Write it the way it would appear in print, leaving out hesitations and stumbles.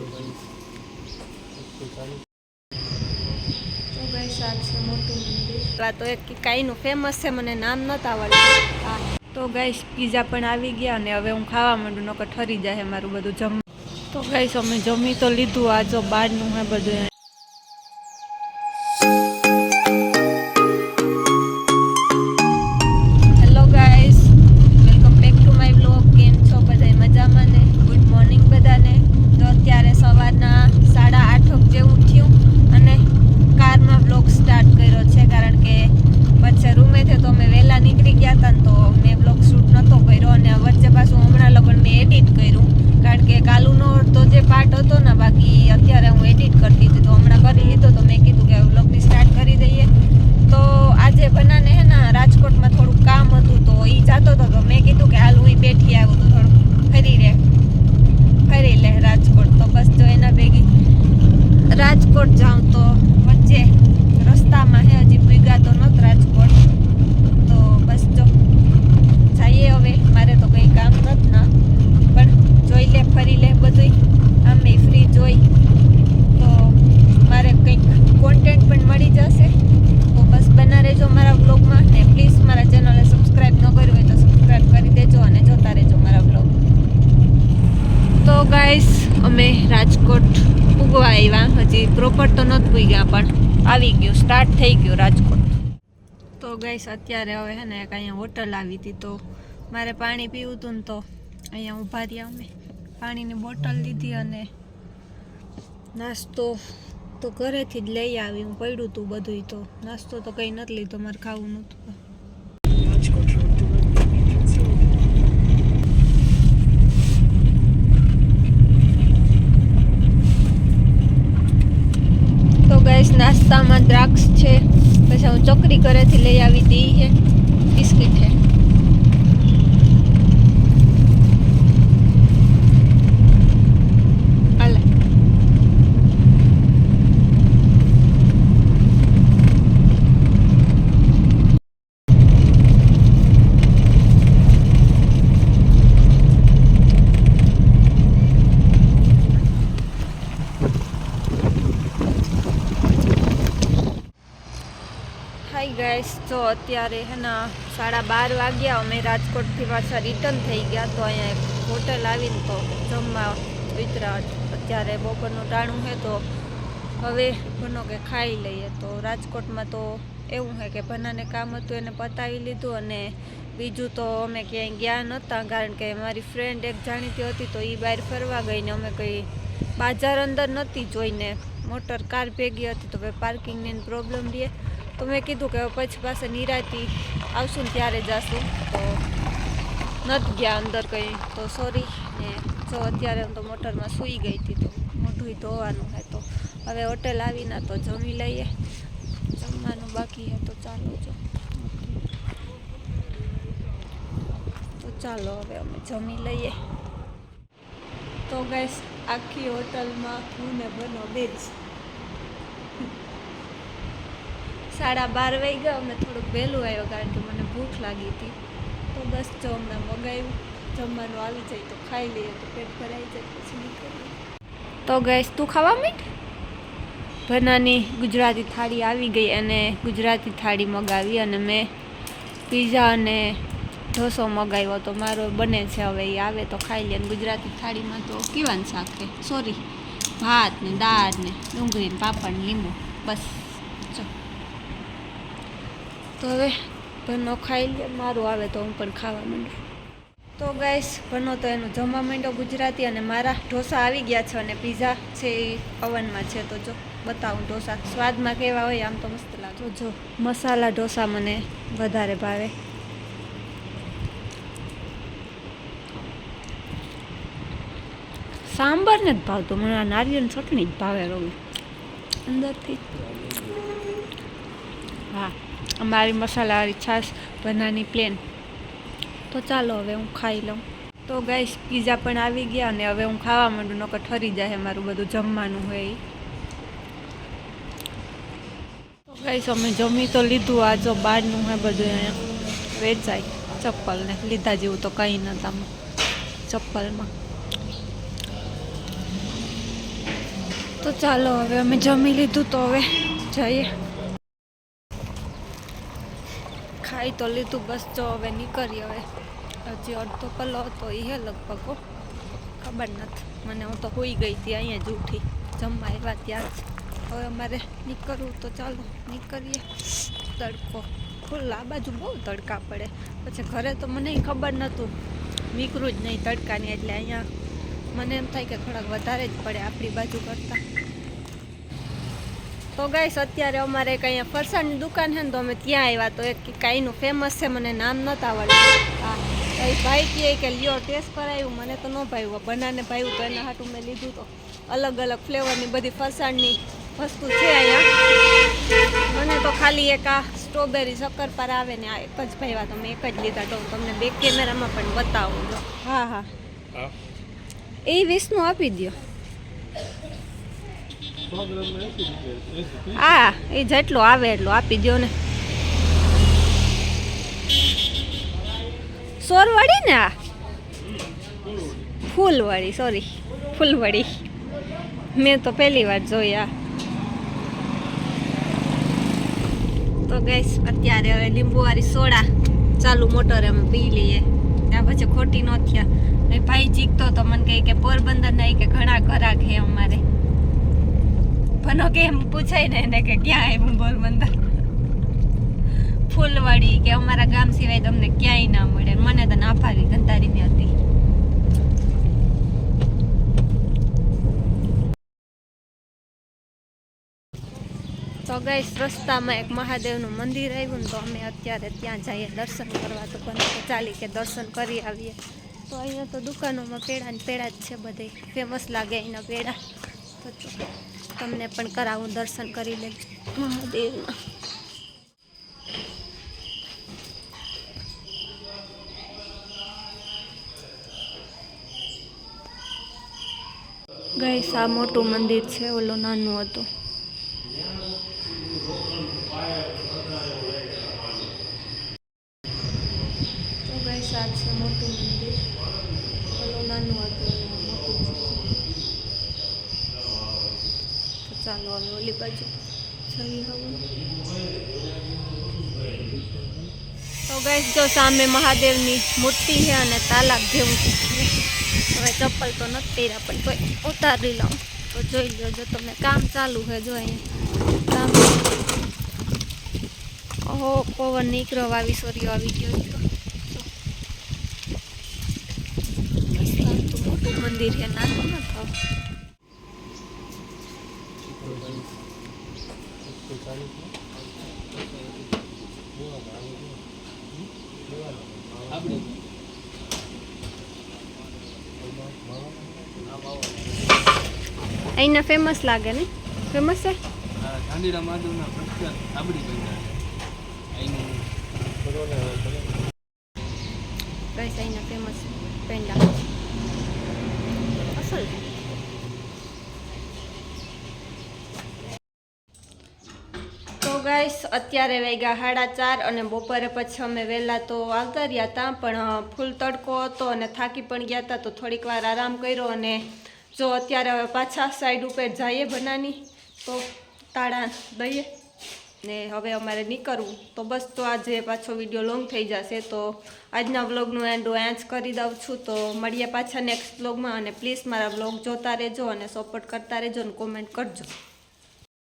તો ગાઈસ આ છે મોટું મંદિર. આ તો એક કાઈનું ફેમસ છે, મને નામ નહોતા આવડતું. તો ગાઈસ પીઝા પણ આવી ગયા અને હવે હું ખાવા માંડું, નકર ઠરી જાય મારું બધું જમ. તો ગાઈસ અમે જમી તો લીધું, આ જો બહારનું હે બધું. Hello guys, welcome back to my blog. કેમ છો બધા? મજામાં ને? ગુડ મોર્નિંગ બધાને. તો અત્યારે સવારના 8:30 જેવું થયું અને કારમાં બ્લોગ સ્ટાર્ટ કર્યો છે, કારણ કે પછી રૂમેથી તો અમે વહેલા નીકળી ગયા હતા ને, તો મેં બ્લોગ શૂટ નહોતો કર્યો અને વચ્ચે પાછું હમણાં લગન મેં એડિટ કર્યું, કારણ કે કાલુનો તો જે પાર્ટ હતો ને, બાકી અત્યારે હું એડિટ કરતી હતી, તો હમણાં કરી લીધો. તો મેં કીધું કે બ્લોગની સ્ટાર્ટ કરી દઈએ. તો આજે બનાને હે ને રાજકોટમાં થોડુંક કામ હતું, તો એ જતો હતો, તો મેં કીધું કે હાલ હું બેઠી આવું તો થોડુંક ફરી લે રાજકોટ. તો બસ જો એના ભેગી રાજકોટ જાઉં તો વચ્ચે રસ્તામાં હે, હજી ભૂગ્યા તો નહોતું રાજકોટ. તો બસ જો જઈએ હવે. મારે તો કંઈ કામ નથી ના, પણ જોઈ લે ફરી લે બધું, આમે ફ્રી જોઈ તો મારે કંઈક કોન્ટેન્ટ પણ મળી જશે. તો બસ બના રહેજો મારા બ્લોગમાં ને પ્લીઝ મારા ચેનલને સબસ્ક્રાઈબ ન કર્યું હોય તો સબસ્ક્રાઈબ કરી દેજો અને જોતા રહેજો મારા બ્લોગ. તો ગાઈસ અમે રાજકોટ પૂગવા આવ્યા, હજી પ્રોપર તો નથી પૂગ્યા પણ આવી ગયું, સ્ટાર્ટ થઈ ગયું રાજકોટ. તો ગાઈસ અત્યારે હવે હે ને એક અહીંયા હોટલ આવી હતી, તો મારે પાણી પીવું હતું ને, તો અહીંયા ઊભા રહ્યા અમે, પાણીની બોટલ લીધી અને નાસ્તો તો ઘરેથી જ લઈ આવી. હું પડ્યું હતું બધું, તો નાસ્તો તો કંઈ નથી લીધો, મારે ખાવું નહોતું. તો ગાઈસ નાસ્તામાં દ્રાક્ષ છે, પછી હું ચોકરી ઘરેથી લઈ આવી હતી છે, બિસ્કિટ છે. હાય ગાઈસ, તો અત્યારે હે ને 12:30 વાગ્યા, અમે રાજકોટથી પાછા રિટર્ન થઈ ગયા. તો અહીંયા એક હોટલ આવીને તો જમવા ઉતરા. અત્યારે બપોરનું ટાણું છે, તો હવે બનો કે ખાઈ લઈએ. તો રાજકોટમાં તો એવું છે કે ભનાને કામ હતું એને પતાવી લીધું, અને બીજું તો અમે ક્યાંય ગયા નહોતા, કારણ કે મારી ફ્રેન્ડ એક જાણીતી હતી, તો એ બહાર ફરવા ગઈ ને અમે કંઈ બાજાર અંદર નહોતી જોઈને, મોટર કાર ભેગી હતી, તો ભાઈ પાર્કિંગની પ્રોબ્લેમ રહે. તો મેં કીધું કે પછી પાસે નિરાતી આવશું ને ત્યારે જશું, તો નથી ગયા અંદર કંઈ. તો સોરી ને જો અત્યારે હું તો મોટરમાં સૂઈ ગઈ હતી, તો મોઢું ધોવાનું છે. તો હવે હોટેલ આવીને તો જમી લઈએ, જમવાનું બાકી છે. તો ચાલો હવે અમે જમી લઈએ. તો ગાઈસ આખી હોટલમાં હું ને બનો બે જ. 12:30 વાગ્યા, અમે થોડુંક વહેલું આવ્યો, કારણ કે મને ભૂખ લાગી હતી. તો બસ જો અમે મગાવ્યું, જમવાનું આવી જાય તો ખાઈ લઈએ, તો પેટ ભરાઈ જાય પછી નીકળીએ. તો ગાઈસ તું ખાવા માંડ. ભનાની ગુજરાતી થાળી આવી ગઈ, અને ગુજરાતી થાળી મગાવી, અને મેં પીઝા અને ઢોસો મગાવ્યો. તો મારો બને છે, હવે એ આવે તો ખાઈ લે. અને ગુજરાતી થાળીમાં તો કીવાનું શાક છે, સોરી ભાત ને દાળ ને ડુંગળી ને પાપડ ને લીંબુ, બસ. તો હવે ભનો ખાઈ લે, મારું આવે તો હું પણ ખાવા માંડું. તો ગાઈસ ભનો તો એનું જમવા માંડ્યો ગુજરાતી, અને મારા ઢોસા આવી ગયા છે, અને પીઝા છે એ ઓવનમાં છે. તો જો બતાવું ઢોસા સ્વાદમાં કેવા હોય, આમ તો મસ્ત લાગે. તો જો મસાલા ઢોસા મને વધારે ભાવે. સાંભાર ને જ ભાવતું, મને આ નારિયેળની ચટણી જ ભાવે રોવી અંદરથી. હા, અમારી મસાલાવાળી છાશ બનાની પ્લેન. તો ચાલો હવે હું ખાઈ લઉં. તો ગાઈસ પીઝા પણ આવી ગયા, અને હવે હું ખાવા માંડું, નકર ઠરી જાય મારું બધું જમવાનું હોય એ. તો ગાઈસ અમે જમી તો લીધું, આ જો બહારનું હોય બધું અહીંયા વેચાય. ચપ્પલ ને લીધા જેવું તો કંઈ નહોતા ચપ્પલમાં. તો ચાલો હવે અમે જમી લીધું તો હવે જઈએ. ખાઈ તો લીધું, બસ જો હવે નીકળીએ. હવે હજી અડધો કલો હતો એ લગભગ ખબર નથી મને, હું તો હોઈ ગઈ હતી અહીંયા જ ઉઠી જમવા આવ્યા ત્યાં જ. હવે અમારે નીકળવું તો ચાલો નીકળીએ. તડકો ફૂલ આ બાજુ બહુ તડકા પડે, પછી ઘરે તો મને ખબર નહોતું, નીકળું જ નહીં તડકાની, એટલે અહીંયા મને એમ થાય કે થોડાક વધારે જ પડે આપણી બાજુ કરતાં. તો ગાઈસ અત્યારે અમારે એક અહીંયા ફરસાણની દુકાન છે ને, તો અમે ત્યાં આવ્યા. તો એક કાંઈનું ફેમસ છે, મને નામ નહોતા આવડતું. હા એ ભાઈ કહે કે લ્યો ટેસ્ટ કરાવ્યું, મને તો ન ભાવ્યું, બનાને ભાવ્યું તો એના હાટું મેં લીધું. તો અલગ અલગ ફ્લેવરની બધી ફરસાણની વસ્તુ છે અહીંયા. મને તો ખાલી એક આ સ્ટ્રોબેરી શક્કરપારા આવે ને આ એક જ ભાવ્યા, તો મેં એક જ લીધા. તો તમને બે કેમેરામાં પણ બતાવું. હા હા એ 20નું આપી દો. હા એ જેટલો આવે એટલો આપી દો ને. સોરવાળી ને આ ફૂલવાળી, સોરી ફૂલવાળી, મેં તો પહેલી વાર જોઈ. આ તો ગઈશ અત્યારે હવે લીંબુવાળી સોડા ચાલુ મોટરે અમે પી લઈએ. ત્યાં પછી ખોટી ન થયા. ભાઈ ચીકતો તો મને કહે કે પોરબંદર નહીં કે ઘણા ઘરાક હે અમારે. ભનો કે એમ પૂછાય ને એને કે ક્યાં આવ્યું પોરબંદર. ફૂલવાળી કે અમારા ગામ સિવાય તમને ક્યાંય ના મળે. મને તો ના ફાવી, ગંધારીની હતી. તો ગાઈસ રસ્તામાં એક મહાદેવનું મંદિર આવ્યું ને, તો અમે અત્યારે ત્યાં જઈએ દર્શન કરવા. તો પણ ચાલી કે દર્શન કરી આવીએ. તો અહીંયા તો દુકાનોમાં પેડા ને પેડા જ છે, બધે ફેમસ લાગે અહીંના પેડા. તો તમને પણ કરાવું, દર્શન કરી લે મહાદેવના. ગાઈસ આ મોટું મંદિર છે, ઓલું નાનું હતું. તો ગાઈસ આ છે મોટું મંદિર, ઓલું નાનું હતું મોટું. તો ચાલો હવે ઓલી બાજુ જઈ હવે. તો ગાઈસ જો સામે મહાદેવની મૂર્તિ છે અને તાલાબ જેવું છે. હવે ચપ્પલ તો નથી પહેર્યા, પણ તો ઉતારી લઉં. તો જોઈ લો, જો તમને કામ ચાલુ છે. જો અહીંયા કામ. ઓહો પવન નીકળો, વાવી સોરીઓ આવી ગયો. મોટું મંદિર છે, નાનું ન થાવ. અહીંના ફેમસ લાગે ને? ફેમસ છે ગાંધીડા માધવના પ્રખ્યાત આપડી પેંડા. ગાઈસ અહીંના ફેમસ પેંડા અસલ. તો ગાઈસ અત્યારે વાગ્યા 4:30 અને બપોરે પછી અમે વહેલા તો આવતા રહ્યા હતા, પણ ફૂલ તડકો હતો અને થાકી પણ ગયા હતા. તો થોડીક વાર આરામ કર્યો અને જો અત્યારે હવે પાછા સાઈડ ઉપર જઈએ બનાની, તો તાળા દઈએ ને હવે અમારે નીકળવું. તો બસ તો આજે પાછો વિડીયો લોંગ થઈ જશે, તો આજના વ્લોગનું એન્ડ અહીંયા જ કરી દઉં છું. તો મળીએ પાછા નેક્સ્ટ વ્લોગમાં, અને પ્લીઝ મારા વ્લોગ જોતા રહેજો અને સપોર્ટ કરતા રહેજો અને કોમેન્ટ કરજો.